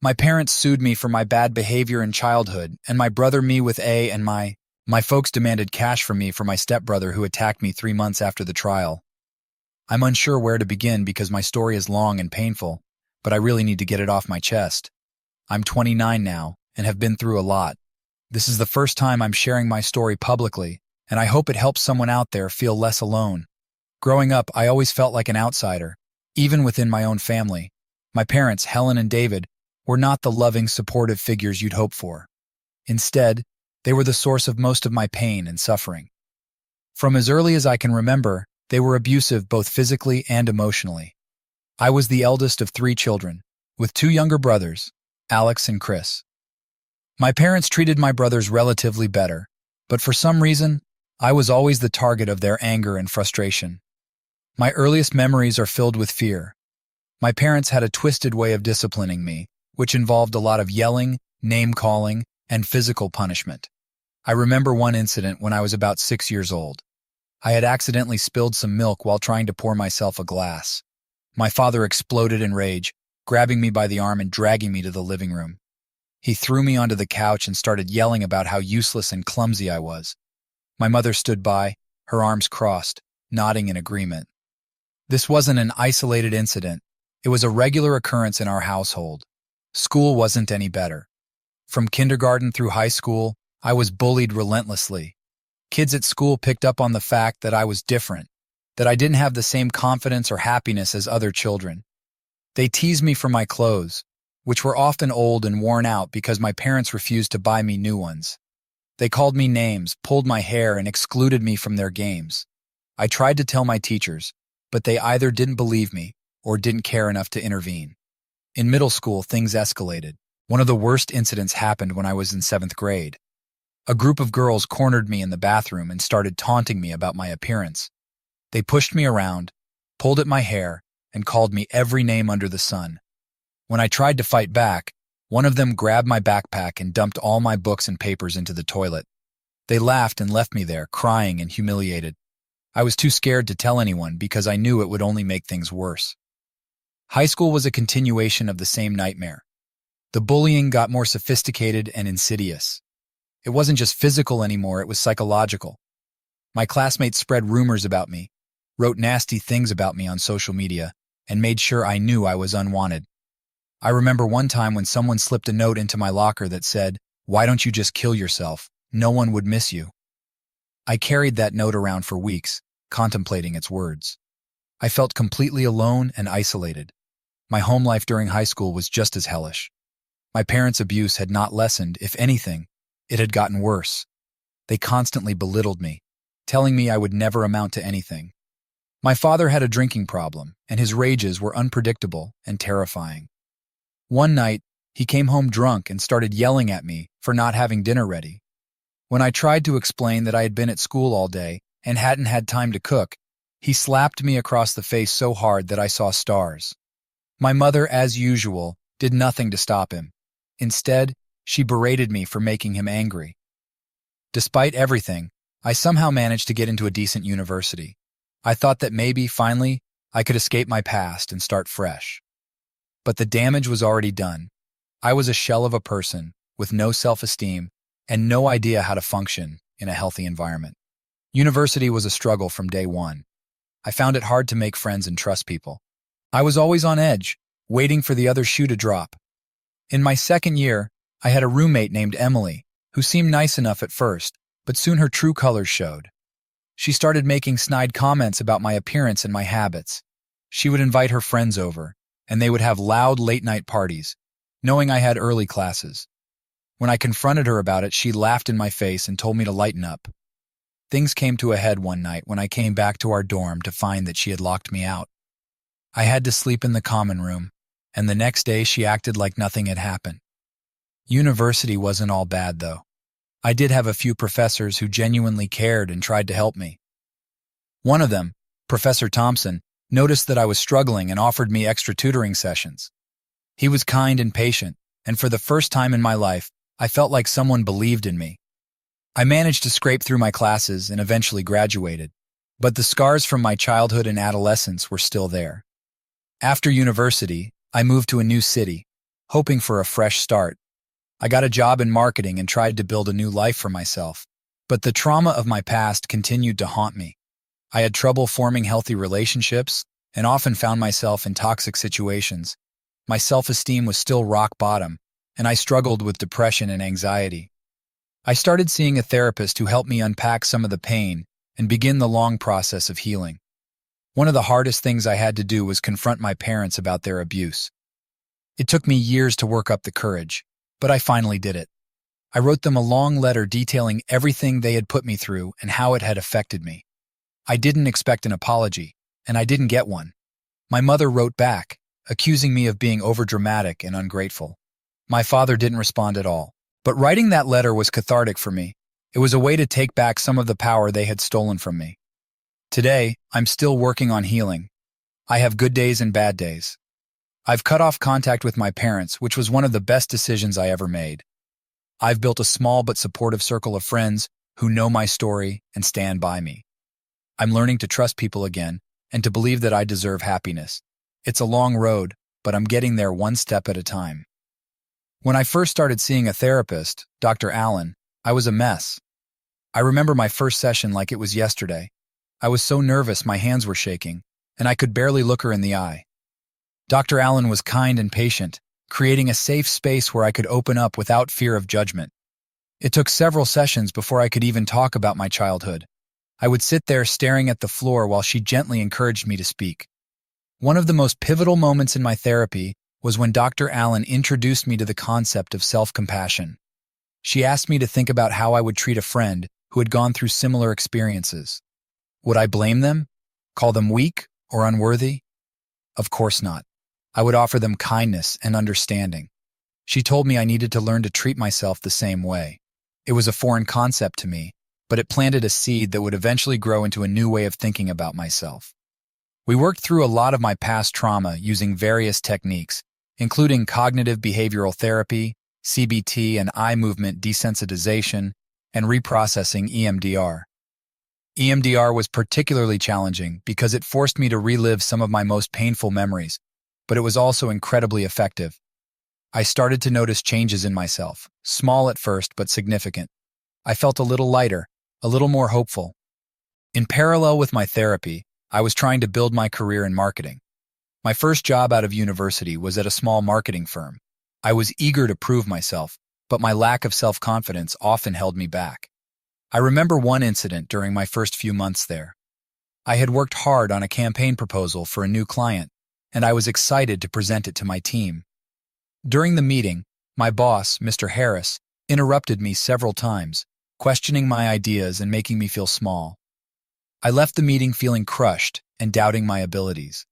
My parents sued me for my bad behavior in childhood, and my brother me with A and my folks demanded cash from me for my stepbrother who attacked me 3 months after the trial. I'm unsure where to begin because my story is long and painful, but I really need to get it off my chest. I'm 29 now and have been through a lot. This is the first time I'm sharing my story publicly, and I hope it helps someone out there feel less alone. Growing up, I always felt like an outsider, even within my own family. My parents, Helen and David, were not the loving, supportive figures you'd hope for. Instead, they were the source of most of my pain and suffering. From as early as I can remember, they were abusive both physically and emotionally. I was the eldest of 3 children, with 2 younger brothers, Alex and Chris. My parents treated my brothers relatively better, but for some reason, I was always the target of their anger and frustration. My earliest memories are filled with fear. My parents had a twisted way of disciplining me, which involved a lot of yelling, name-calling, and physical punishment. I remember one incident when I was about 6 years old. I had accidentally spilled some milk while trying to pour myself a glass. My father exploded in rage, grabbing me by the arm and dragging me to the living room. He threw me onto the couch and started yelling about how useless and clumsy I was. My mother stood by, her arms crossed, nodding in agreement. This wasn't an isolated incident. It was a regular occurrence in our household. School wasn't any better. From kindergarten through high school, I was bullied relentlessly. Kids at school picked up on the fact that I was different, that I didn't have the same confidence or happiness as other children. They teased me for my clothes, which were often old and worn out because my parents refused to buy me new ones. They called me names, pulled my hair, and excluded me from their games. I tried to tell my teachers, but they either didn't believe me or didn't care enough to intervene. In middle school, things escalated. One of the worst incidents happened when I was in 7th grade. A group of girls cornered me in the bathroom and started taunting me about my appearance. They pushed me around, pulled at my hair, and called me every name under the sun. When I tried to fight back, one of them grabbed my backpack and dumped all my books and papers into the toilet. They laughed and left me there, crying and humiliated. I was too scared to tell anyone because I knew it would only make things worse. High school was a continuation of the same nightmare. The bullying got more sophisticated and insidious. It wasn't just physical anymore, it was psychological. My classmates spread rumors about me, wrote nasty things about me on social media, and made sure I knew I was unwanted. I remember one time when someone slipped a note into my locker that said, "Why don't you just kill yourself? No one would miss you." I carried that note around for weeks, contemplating its words. I felt completely alone and isolated. My home life during high school was just as hellish. My parents' abuse had not lessened, if anything, it had gotten worse. They constantly belittled me, telling me I would never amount to anything. My father had a drinking problem, and his rages were unpredictable and terrifying. One night, he came home drunk and started yelling at me for not having dinner ready. When I tried to explain that I had been at school all day and hadn't had time to cook, he slapped me across the face so hard that I saw stars. My mother, as usual, did nothing to stop him. Instead, she berated me for making him angry. Despite everything, I somehow managed to get into a decent university. I thought that maybe, finally, I could escape my past and start fresh. But the damage was already done. I was a shell of a person with no self-esteem and no idea how to function in a healthy environment. University was a struggle from day one. I found it hard to make friends and trust people. I was always on edge, waiting for the other shoe to drop. In my 2nd year, I had a roommate named Emily, who seemed nice enough at first, but soon her true colors showed. She started making snide comments about my appearance and my habits. She would invite her friends over, and they would have loud late-night parties, knowing I had early classes. When I confronted her about it, she laughed in my face and told me to lighten up. Things came to a head one night when I came back to our dorm to find that she had locked me out. I had to sleep in the common room, and the next day she acted like nothing had happened. University wasn't all bad, though. I did have a few professors who genuinely cared and tried to help me. One of them, Professor Thompson, noticed that I was struggling and offered me extra tutoring sessions. He was kind and patient, and for the first time in my life, I felt like someone believed in me. I managed to scrape through my classes and eventually graduated, but the scars from my childhood and adolescence were still there. After university, I moved to a new city. hoping for a fresh start. I got a job in marketing and tried to build a new life for myself. But the trauma of my past continued to haunt me. I had trouble forming healthy relationships and often found myself in toxic situations. My self-esteem was still rock bottom, and I struggled with depression and anxiety. I started seeing a therapist who helped me unpack some of the pain and begin the long process of healing. One of the hardest things I had to do was confront my parents about their abuse. It took me years to work up the courage, but I finally did it. I wrote them a long letter detailing everything they had put me through and how it had affected me. I didn't expect an apology, and I didn't get one. My mother wrote back, accusing me of being overdramatic and ungrateful. My father didn't respond at all, but writing that letter was cathartic for me. It was a way to take back some of the power they had stolen from me. Today, I'm still working on healing. I have good days and bad days. I've cut off contact with my parents, which was one of the best decisions I ever made. I've built a small but supportive circle of friends who know my story and stand by me. I'm learning to trust people again and to believe that I deserve happiness. It's a long road, but I'm getting there one step at a time. When I first started seeing a therapist, Dr. Allen, I was a mess. I remember my first session like it was yesterday. I was so nervous my hands were shaking, and I could barely look her in the eye. Dr. Allen was kind and patient, creating a safe space where I could open up without fear of judgment. It took several sessions before I could even talk about my childhood. I would sit there staring at the floor while she gently encouraged me to speak. One of the most pivotal moments in my therapy was when Dr. Allen introduced me to the concept of self-compassion. She asked me to think about how I would treat a friend who had gone through similar experiences. Would I blame them? Call them weak or unworthy? Of course not. I would offer them kindness and understanding. She told me I needed to learn to treat myself the same way. It was a foreign concept to me, but it planted a seed that would eventually grow into a new way of thinking about myself. We worked through a lot of my past trauma using various techniques, including cognitive behavioral therapy, CBT and eye movement desensitization, and reprocessing EMDR. EMDR was particularly challenging because it forced me to relive some of my most painful memories, but it was also incredibly effective. I started to notice changes in myself, small at first but significant. I felt a little lighter, a little more hopeful. In parallel with my therapy, I was trying to build my career in marketing. My first job out of university was at a small marketing firm. I was eager to prove myself, but my lack of self-confidence often held me back. I remember one incident during my first few months there. I had worked hard on a campaign proposal for a new client, and I was excited to present it to my team. During the meeting, my boss, Mr. Harris, interrupted me several times, questioning my ideas and making me feel small. I left the meeting feeling crushed and doubting my abilities.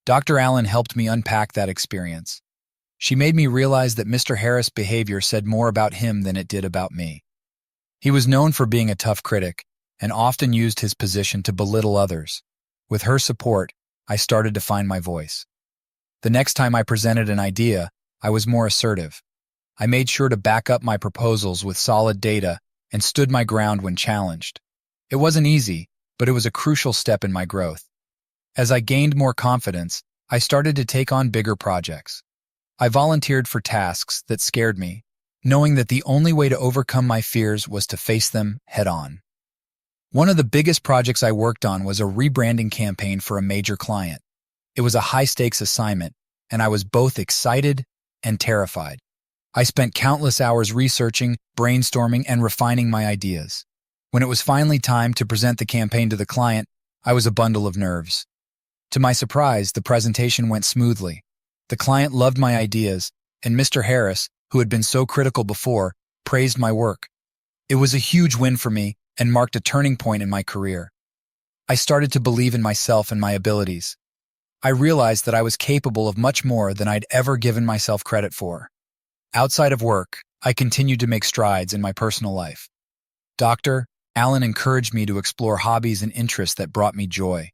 Dr. Allen helped me unpack that experience. She made me realize that Mr. Harris' behavior said more about him than it did about me. He was known for being a tough critic and often used his position to belittle others. With her support, I started to find my voice. The next time I presented an idea, I was more assertive. I made sure to back up my proposals with solid data and stood my ground when challenged. It wasn't easy, but it was a crucial step in my growth. As I gained more confidence, I started to take on bigger projects. I volunteered for tasks that scared me, knowing that the only way to overcome my fears was to face them head-on. One of the biggest projects I worked on was a rebranding campaign for a major client. It was a high-stakes assignment, and I was both excited and terrified. I spent countless hours researching, brainstorming, and refining my ideas. When it was finally time to present the campaign to the client, I was a bundle of nerves. To my surprise, the presentation went smoothly. The client loved my ideas, and Mr. Harris, who had been so critical before, praised my work. It was a huge win for me and marked a turning point in my career. I started to believe in myself and my abilities. I realized that I was capable of much more than I'd ever given myself credit for. Outside of work, I continued to make strides in my personal life. Dr. Allen encouraged me to explore hobbies and interests that brought me joy.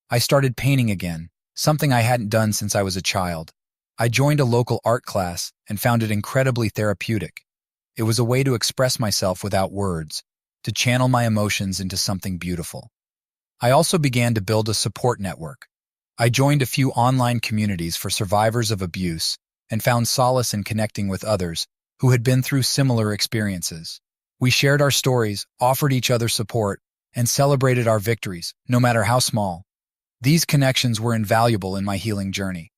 I started painting again, something I hadn't done since I was a child. I joined a local art class and found it incredibly therapeutic. It was a way to express myself without words, to channel my emotions into something beautiful. I also began to build a support network. I joined a few online communities for survivors of abuse and found solace in connecting with others who had been through similar experiences. We shared our stories, offered each other support, and celebrated our victories, no matter how small. These connections were invaluable in my healing journey.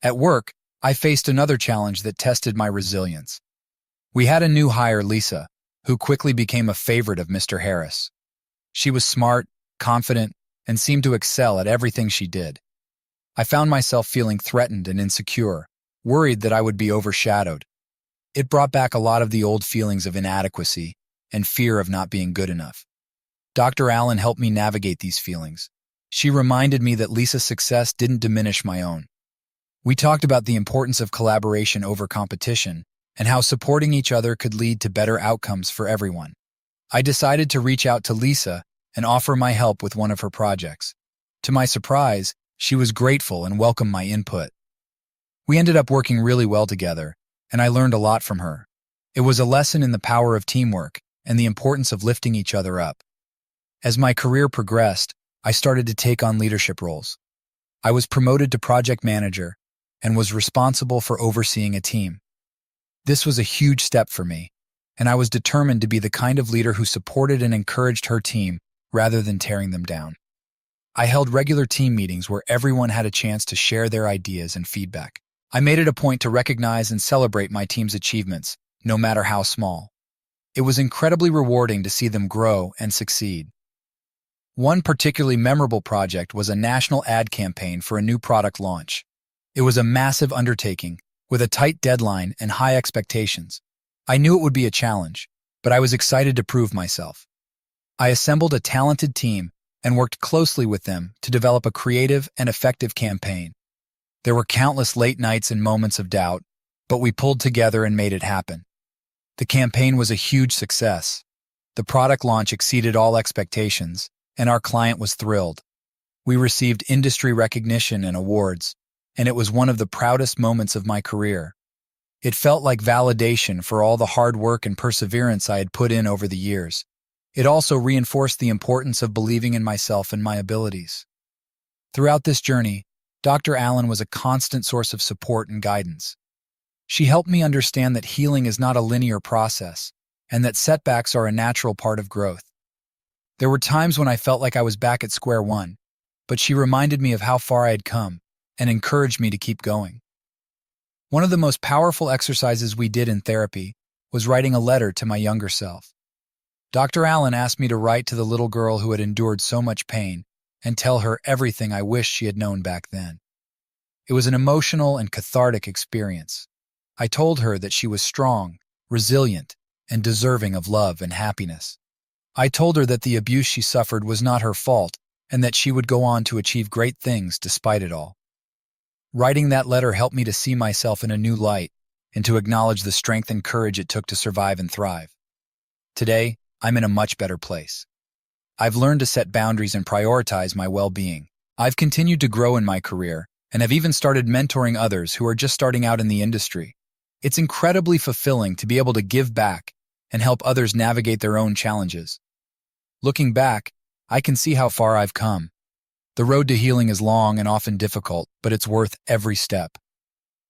At work, I faced another challenge that tested my resilience. We had a new hire, Lisa, who quickly became a favorite of Mr. Harris. She was smart, confident, and seemed to excel at everything she did. I found myself feeling threatened and insecure, worried that I would be overshadowed. It brought back a lot of the old feelings of inadequacy and fear of not being good enough. Dr. Allen helped me navigate these feelings. She reminded me that Lisa's success didn't diminish my own. We talked about the importance of collaboration over competition and how supporting each other could lead to better outcomes for everyone. I decided to reach out to Lisa and offer my help with one of her projects. To my surprise, she was grateful and welcomed my input. We ended up working really well together, and I learned a lot from her. It was a lesson in the power of teamwork and the importance of lifting each other up. As my career progressed, I started to take on leadership roles. I was promoted to project manager and was responsible for overseeing a team. This was a huge step for me, and I was determined to be the kind of leader who supported and encouraged her team rather than tearing them down. I held regular team meetings where everyone had a chance to share their ideas and feedback. I made it a point to recognize and celebrate my team's achievements, no matter how small. It was incredibly rewarding to see them grow and succeed. One particularly memorable project was a national ad campaign for a new product launch. It was a massive undertaking, with a tight deadline and high expectations. I knew it would be a challenge, but I was excited to prove myself. I assembled a talented team and worked closely with them to develop a creative and effective campaign. There were countless late nights and moments of doubt, but we pulled together and made it happen. The campaign was a huge success. The product launch exceeded all expectations, and our client was thrilled. We received industry recognition and awards, and it was one of the proudest moments of my career. It felt like validation for all the hard work and perseverance I had put in over the years. It also reinforced the importance of believing in myself and my abilities. Throughout this journey, Dr. Allen was a constant source of support and guidance. She helped me understand that healing is not a linear process, and that setbacks are a natural part of growth. There were times when I felt like I was back at square one, but she reminded me of how far I had come and encouraged me to keep going. One of the most powerful exercises we did in therapy was writing a letter to my younger self. Dr. Allen asked me to write to the little girl who had endured so much pain and tell her everything I wished she had known back then. It was an emotional and cathartic experience. I told her that she was strong, resilient, and deserving of love and happiness. I told her that the abuse she suffered was not her fault and that she would go on to achieve great things despite it all. Writing that letter helped me to see myself in a new light and to acknowledge the strength and courage it took to survive and thrive. Today, I'm in a much better place. I've learned to set boundaries and prioritize my well-being. I've continued to grow in my career and have even started mentoring others who are just starting out in the industry. It's incredibly fulfilling to be able to give back and help others navigate their own challenges. Looking back, I can see how far I've come. The road to healing is long and often difficult, but it's worth every step.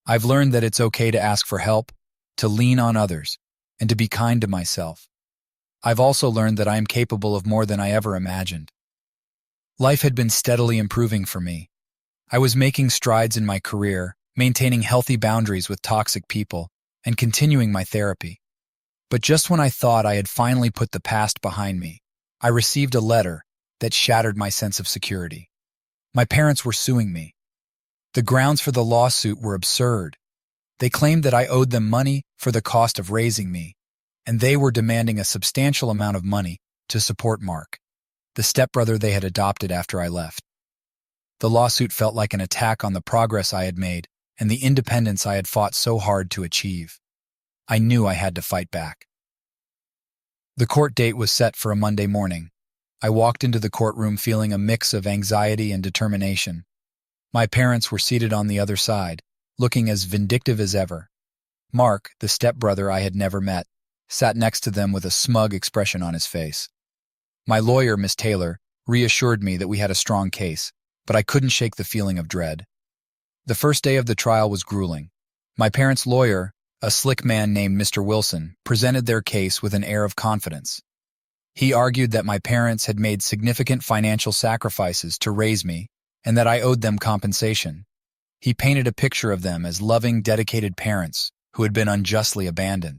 I've learned that it's okay to ask for help, to lean on others, and to be kind to myself. I've also learned that I am capable of more than I ever imagined. Life had been steadily improving for me. I was making strides in my career, maintaining healthy boundaries with toxic people, and continuing my therapy. But just when I thought I had finally put the past behind me, I received a letter that shattered my sense of security. My parents were suing me. The grounds for the lawsuit were absurd. They claimed that I owed them money for the cost of raising me, and they were demanding a substantial amount of money to support Mark, the stepbrother they had adopted after I left. The lawsuit felt like an attack on the progress I had made and the independence I had fought so hard to achieve. I knew I had to fight back. The court date was set for a Monday morning. I walked into the courtroom feeling a mix of anxiety and determination. My parents were seated on the other side, looking as vindictive as ever. Mark, the stepbrother I had never met, sat next to them with a smug expression on his face. My lawyer, Miss Taylor, reassured me that we had a strong case, but I couldn't shake the feeling of dread. The first day of the trial was grueling. My parents' lawyer, a slick man named Mr. Wilson, presented their case with an air of confidence. He argued that my parents had made significant financial sacrifices to raise me and that I owed them compensation. He painted a picture of them as loving, dedicated parents who had been unjustly abandoned.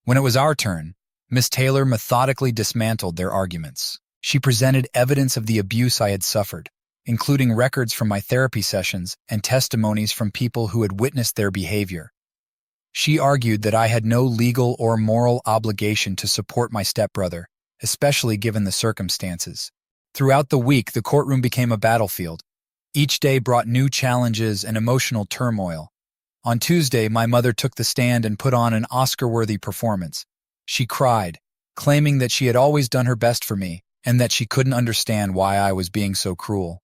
When it was our turn, Miss Taylor methodically dismantled their arguments. She presented evidence of the abuse I had suffered, including records from my therapy sessions and testimonies from people who had witnessed their behavior. She argued that I had no legal or moral obligation to support my stepbrother, especially given the circumstances. Throughout the week, the courtroom became a battlefield. Each day brought new challenges and emotional turmoil. On Tuesday, my mother took the stand and put on an Oscar-worthy performance. She cried, claiming that she had always done her best for me and that she couldn't understand why I was being so cruel.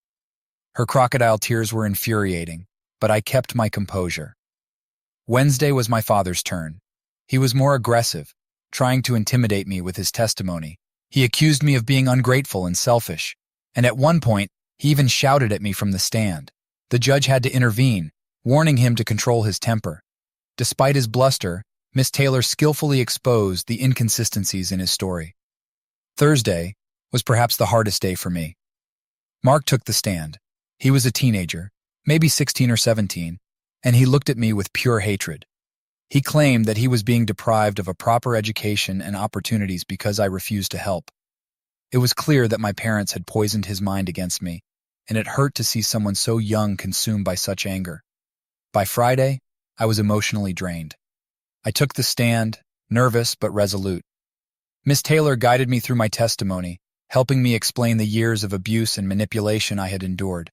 Her crocodile tears were infuriating, but I kept my composure. Wednesday was my father's turn. He was more aggressive, trying to intimidate me with his testimony. He accused me of being ungrateful and selfish, and at one point, he even shouted at me from the stand. The judge had to intervene, warning him to control his temper. Despite his bluster, Miss Taylor skillfully exposed the inconsistencies in his story. Thursday was perhaps the hardest day for me. Mark took the stand. He was a teenager, maybe 16 or 17, and he looked at me with pure hatred. He claimed that he was being deprived of a proper education and opportunities because I refused to help. It was clear that my parents had poisoned his mind against me, and it hurt to see someone so young consumed by such anger. By Friday, I was emotionally drained. I took the stand, nervous but resolute. Miss Taylor guided me through my testimony, helping me explain the years of abuse and manipulation I had endured.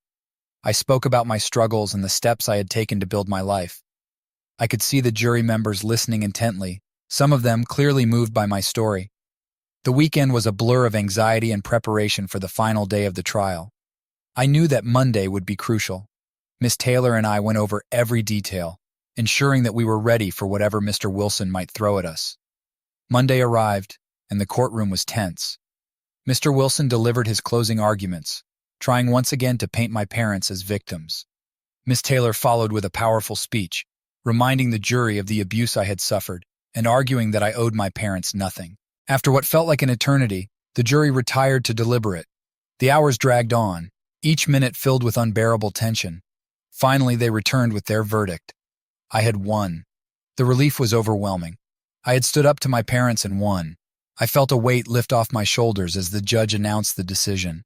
I spoke about my struggles and the steps I had taken to build my life. I could see the jury members listening intently, some of them clearly moved by my story. The weekend was a blur of anxiety and preparation for the final day of the trial. I knew that Monday would be crucial. Miss Taylor and I went over every detail, ensuring that we were ready for whatever Mr. Wilson might throw at us. Monday arrived, and the courtroom was tense. Mr. Wilson delivered his closing arguments, trying once again to paint my parents as victims. Miss Taylor followed with a powerful speech, reminding the jury of the abuse I had suffered and arguing that I owed my parents nothing. After what felt like an eternity, the jury retired to deliberate. The hours dragged on, each minute filled with unbearable tension. Finally, they returned with their verdict. I had won. The relief was overwhelming. I had stood up to my parents and won. I felt a weight lift off my shoulders as the judge announced the decision.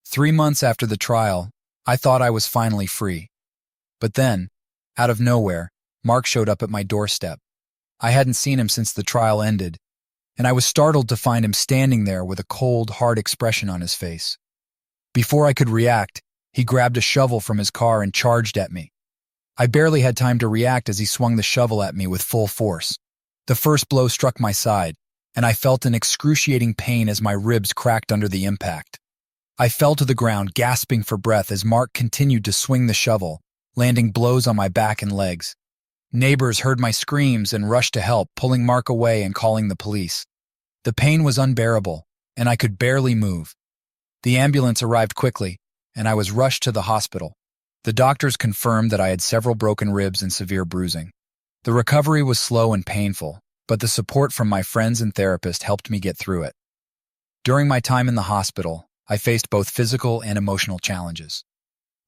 3 months after the trial, I thought I was finally free. But then, out of nowhere, Mark showed up at my doorstep. I hadn't seen him since the trial ended, and I was startled to find him standing there with a cold, hard expression on his face. Before I could react, he grabbed a shovel from his car and charged at me. I barely had time to react as he swung the shovel at me with full force. The first blow struck my side, and I felt an excruciating pain as my ribs cracked under the impact. I fell to the ground, gasping for breath as Mark continued to swing the shovel, landing blows on my back and legs. Neighbors heard my screams and rushed to help, pulling Mark away and calling the police. The pain was unbearable, and I could barely move. The ambulance arrived quickly, and I was rushed to the hospital. The doctors confirmed that I had several broken ribs and severe bruising. The recovery was slow and painful, but the support from my friends and therapist helped me get through it. During my time in the hospital, I faced both physical and emotional challenges.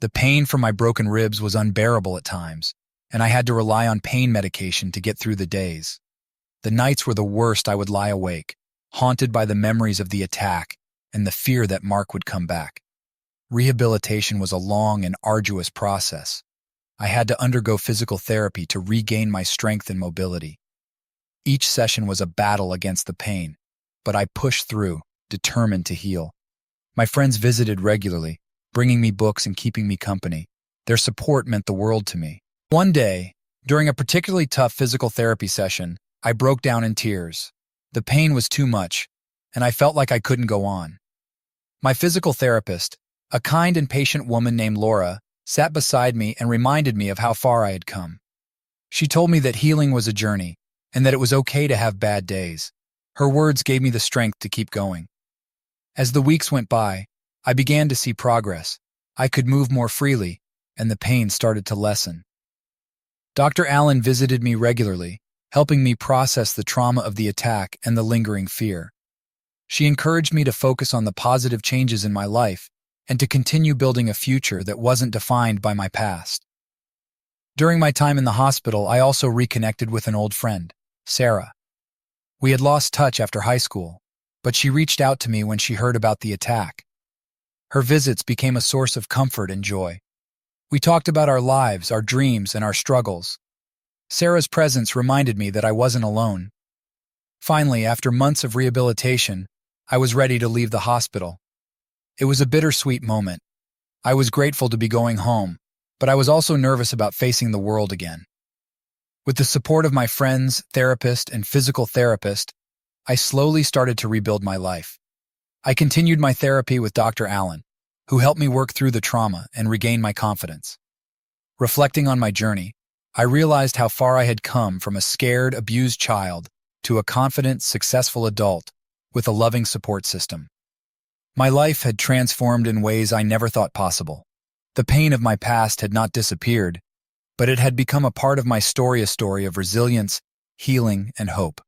The pain from my broken ribs was unbearable at times, and I had to rely on pain medication to get through the days. The nights were the worst. I would lie awake, haunted by the memories of the attack and the fear that Mark would come back. Rehabilitation was a long and arduous process. I had to undergo physical therapy to regain my strength and mobility. Each session was a battle against the pain, but I pushed through, determined to heal. My friends visited regularly, bringing me books and keeping me company. Their support meant the world to me. One day, during a particularly tough physical therapy session, I broke down in tears. The pain was too much, and I felt like I couldn't go on. My physical therapist, a kind and patient woman named Laura, sat beside me and reminded me of how far I had come. She told me that healing was a journey, and that it was okay to have bad days. Her words gave me the strength to keep going. As the weeks went by, I began to see progress. I could move more freely, and the pain started to lessen. Dr. Allen visited me regularly, helping me process the trauma of the attack and the lingering fear. She encouraged me to focus on the positive changes in my life and to continue building a future that wasn't defined by my past. During my time in the hospital, I also reconnected with an old friend, Sarah. We had lost touch after high school, but she reached out to me when she heard about the attack. Her visits became a source of comfort and joy. We talked about our lives, our dreams, and our struggles. Sarah's presence reminded me that I wasn't alone. Finally, after months of rehabilitation, I was ready to leave the hospital. It was a bittersweet moment. I was grateful to be going home, but I was also nervous about facing the world again. With the support of my friends, therapist, and physical therapist, I slowly started to rebuild my life. I continued my therapy with Dr. Allen, who helped me work through the trauma and regain my confidence. Reflecting on my journey, I realized how far I had come from a scared, abused child to a confident, successful adult with a loving support system. My life had transformed in ways I never thought possible. The pain of my past had not disappeared, but it had become a part of my story, a story of resilience, healing, and hope.